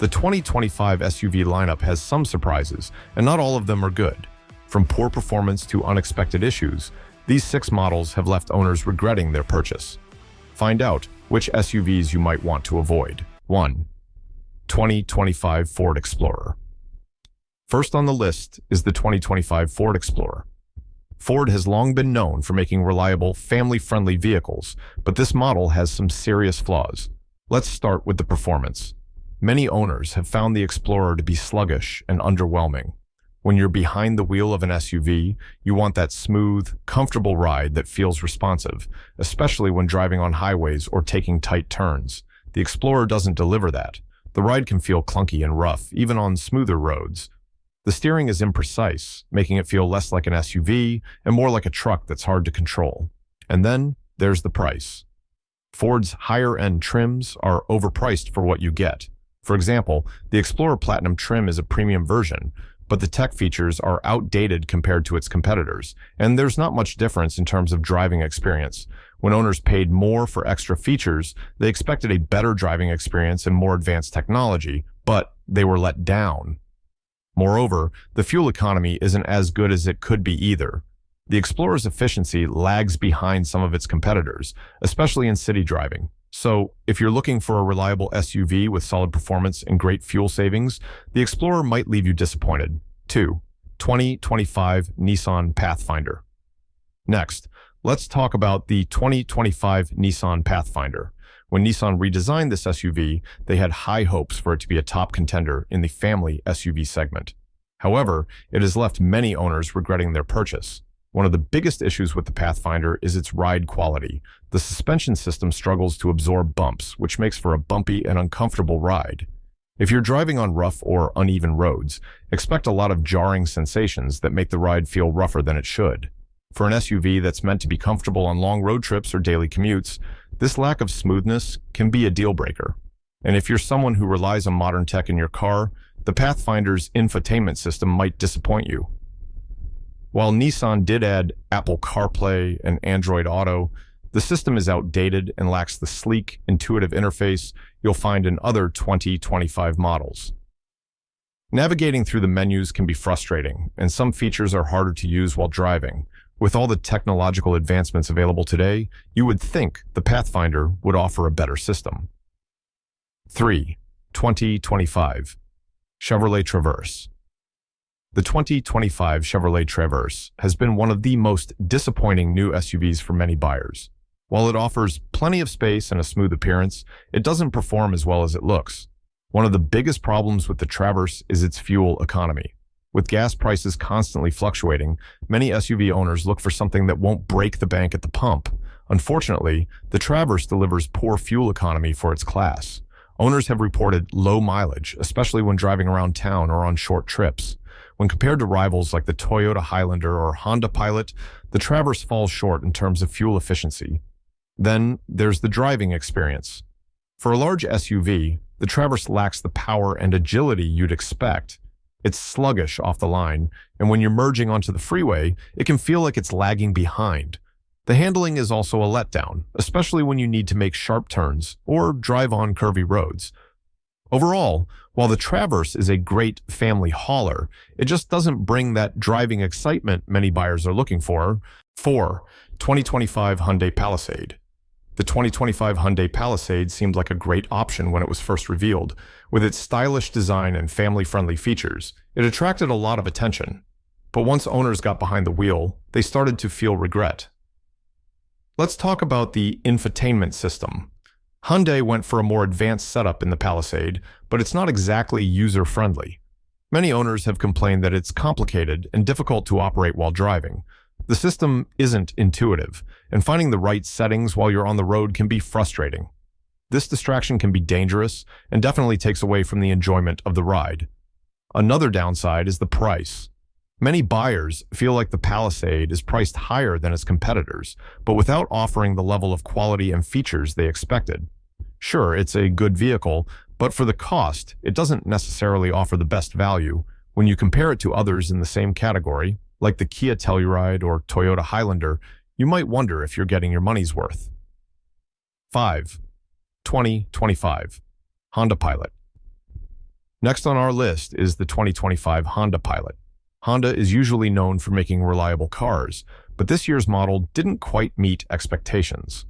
The 2025 SUV lineup has some surprises, and not all of them are good. From poor performance to unexpected issues, these 6 models have left owners regretting their purchase. Find out which SUVs you might want to avoid. 1. 2025 Ford Explorer. First on the list is the 2025 Ford Explorer. Ford has long been known for making reliable, family-friendly vehicles, but this model has some serious flaws. Let's start with the performance. Many owners have found the Explorer to be sluggish and underwhelming. When you're behind the wheel of an SUV, you want that smooth, comfortable ride that feels responsive, especially when driving on highways or taking tight turns. The Explorer doesn't deliver that. The ride can feel clunky and rough, even on smoother roads. The steering is imprecise, making it feel less like an SUV and more like a truck that's hard to control. And then there's the price. Ford's higher-end trims are overpriced for what you get. For example, the Explorer Platinum trim is a premium version, but the tech features are outdated compared to its competitors, and there's not much difference in terms of driving experience. When owners paid more for extra features, they expected a better driving experience and more advanced technology, but they were let down. Moreover, the fuel economy isn't as good as it could be either. The Explorer's efficiency lags behind some of its competitors, especially in city driving. So, if you're looking for a reliable SUV with solid performance and great fuel savings, the Explorer might leave you disappointed. 2. 2025 Nissan Pathfinder. Next, let's talk about the 2025 Nissan Pathfinder. When Nissan redesigned this SUV, they had high hopes for it to be a top contender in the family SUV segment. However, it has left many owners regretting their purchase. One of the biggest issues with the Pathfinder is its ride quality. The suspension system struggles to absorb bumps, which makes for a bumpy and uncomfortable ride. If you're driving on rough or uneven roads, expect a lot of jarring sensations that make the ride feel rougher than it should. For an SUV that's meant to be comfortable on long road trips or daily commutes, this lack of smoothness can be a deal breaker. And if you're someone who relies on modern tech in your car, the Pathfinder's infotainment system might disappoint you. While Nissan did add Apple CarPlay and Android Auto, the system is outdated and lacks the sleek, intuitive interface you'll find in other 2025 models. Navigating through the menus can be frustrating, and some features are harder to use while driving. With all the technological advancements available today, you would think the Pathfinder would offer a better system. 3. 2025 Chevrolet Traverse. The 2025 Chevrolet Traverse has been one of the most disappointing new SUVs for many buyers. While it offers plenty of space and a smooth appearance, it doesn't perform as well as it looks. One of the biggest problems with the Traverse is its fuel economy. With gas prices constantly fluctuating, many SUV owners look for something that won't break the bank at the pump. Unfortunately, the Traverse delivers poor fuel economy for its class. Owners have reported low mileage, especially when driving around town or on short trips. When compared to rivals like the Toyota Highlander or Honda Pilot, the Traverse falls short in terms of fuel efficiency. Then there's the driving experience. For a large SUV, the Traverse lacks the power and agility you'd expect. It's sluggish off the line, and when you're merging onto the freeway, it can feel like it's lagging behind. The handling is also a letdown, especially when you need to make sharp turns or drive on curvy roads. Overall, while the Traverse is a great family hauler, it just doesn't bring that driving excitement many buyers are looking for. 4. 2025 Hyundai Palisade. The 2025 Hyundai Palisade seemed like a great option when it was first revealed. With its stylish design and family-friendly features, it attracted a lot of attention. But once owners got behind the wheel, they started to feel regret. Let's talk about the infotainment system. Hyundai went for a more advanced setup in the Palisade, but it's not exactly user-friendly. Many owners have complained that it's complicated and difficult to operate while driving. The system isn't intuitive, and finding the right settings while you're on the road can be frustrating. This distraction can be dangerous and definitely takes away from the enjoyment of the ride. Another downside is the price. Many buyers feel like the Palisade is priced higher than its competitors, but without offering the level of quality and features they expected. Sure, it's a good vehicle, but for the cost, it doesn't necessarily offer the best value. When you compare it to others in the same category, like the Kia Telluride or Toyota Highlander, you might wonder if you're getting your money's worth. 5. 2025 Honda Pilot. Next on our list is the 2025 Honda Pilot. Honda is usually known for making reliable cars, but this year's model didn't quite meet expectations.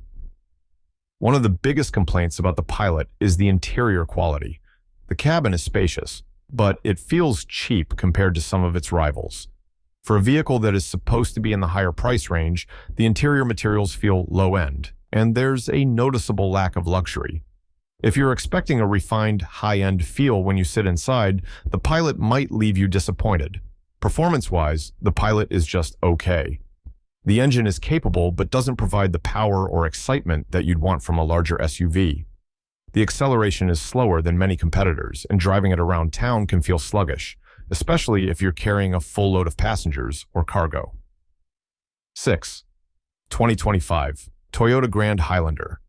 One of the biggest complaints about the Pilot is the interior quality. The cabin is spacious, but it feels cheap compared to some of its rivals. For a vehicle that is supposed to be in the higher price range, the interior materials feel low-end, and there's a noticeable lack of luxury. If you're expecting a refined, high-end feel when you sit inside, the Pilot might leave you disappointed. Performance-wise, the Pilot is just okay. The engine is capable but doesn't provide the power or excitement that you'd want from a larger SUV. The acceleration is slower than many competitors, and driving it around town can feel sluggish, especially if you're carrying a full load of passengers or cargo. 6. 2025 Toyota Grand Highlander.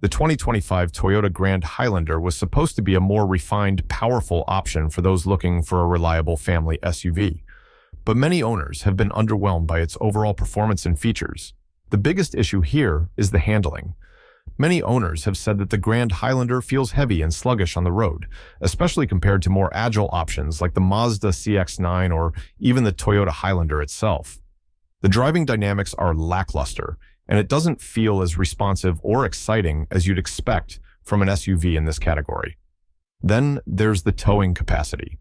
The 2025 Toyota Grand Highlander was supposed to be a more refined, powerful option for those looking for a reliable family SUV. But many owners have been underwhelmed by its overall performance and features. The biggest issue here is the handling. Many owners have said that the Grand Highlander feels heavy and sluggish on the road, especially compared to more agile options like the Mazda CX-9 or even the Toyota Highlander itself. The driving dynamics are lackluster, and it doesn't feel as responsive or exciting as you'd expect from an SUV in this category. Then there's the towing capacity.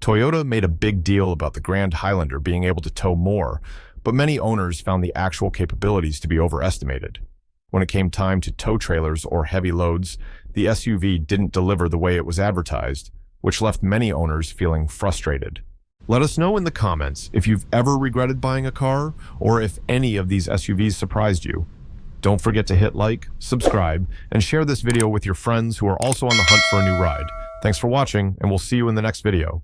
Toyota made a big deal about the Grand Highlander being able to tow more, but many owners found the actual capabilities to be overestimated. When it came time to tow trailers or heavy loads, the SUV didn't deliver the way it was advertised, which left many owners feeling frustrated. Let us know in the comments if you've ever regretted buying a car or if any of these SUVs surprised you. Don't forget to hit like, subscribe, and share this video with your friends who are also on the hunt for a new ride. Thanks for watching, and we'll see you in the next video.